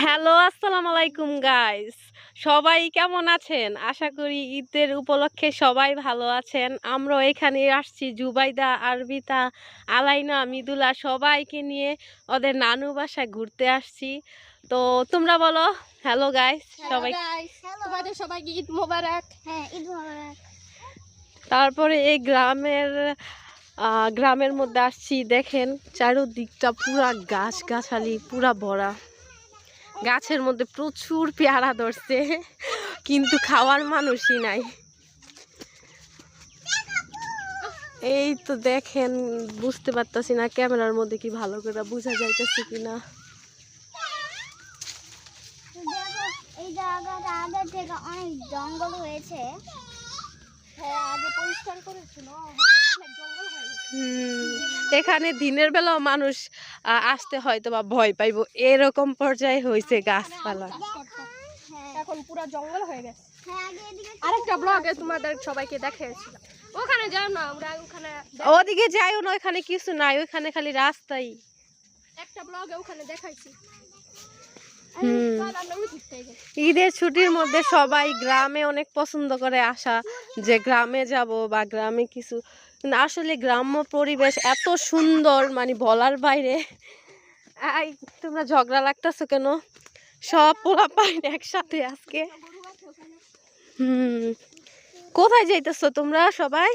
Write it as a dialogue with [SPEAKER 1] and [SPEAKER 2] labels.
[SPEAKER 1] Hello, আসসালামু আলাইকুম guys. সবাই কেমন আছেন? আশা করি ঈদের উপলক্ষে সবাই ভালো আছেন। আমরাও এখানে আসছি জুবাইদা, আরবিতা, আলাইনা, মৃদুলা সবাইকে নিয়ে ওদের নানু বাসায় ঘুরতে আসছি। তো তোমরা বলো হ্যালো গাইস সবাই।
[SPEAKER 2] তোমাদের সবাইকে ঈদ মোবারক। হ্যাঁ, ঈদ মোবারক।
[SPEAKER 1] তারপরে এই গ্রামের মধ্যে আসছি, দেখেন চারদিকটা পুরা গাছ গাছালি পুরা ভরা। গাছের মধ্যে প্রচুর পেয়ারা ধরছে, কিন্তু খাওয়ার মানুষই নাই। এই তো দেখেন, বুঝতে পারতাছি না ক্যামেরার মধ্যে কি ভালো করে বোঝা যাইতেছে কিনা।
[SPEAKER 2] এই জায়গাটা আগে থেকে অনেক জঙ্গল হয়েছে। হ্যাঁ, আগে পরিষ্কার করেছিল, অনেক জঙ্গল হয়ে গেছে।
[SPEAKER 1] এখানে দিনের বেলাও মানুষ আসতে হয়তো বা ভয় পাইবো, এরকম পর্যায়ে হয়েছে গাছপালা।
[SPEAKER 2] এখন পুরো জঙ্গল হয়ে গেছে। আরেকটা ব্লগে তোমাদের সবাইকে দেখিয়েছিলাম। ওখানে যাও না, আমরা ওখানে
[SPEAKER 1] ওদিকে যাইও না, ওখানে কিছু নাই, ওখানে খালি রাস্তাই।
[SPEAKER 2] একটা ব্লগে ওখানে দেখাইছি।
[SPEAKER 1] ঈদের ছুটির মধ্যে সবাই গ্রামে অনেক পছন্দ করে আসা, যে গ্রামে যাব বা গ্রামে কিছু, কিন্তু আসলে গ্রাম্য পরিবেশ এত সুন্দর, মানে বলার বাইরে। তোমরা ঝগড়া লাগতেছো কেন? সব পোলা পাইন একসাথে আজকে। কোথায় যাইতেছো তোমরা সবাই?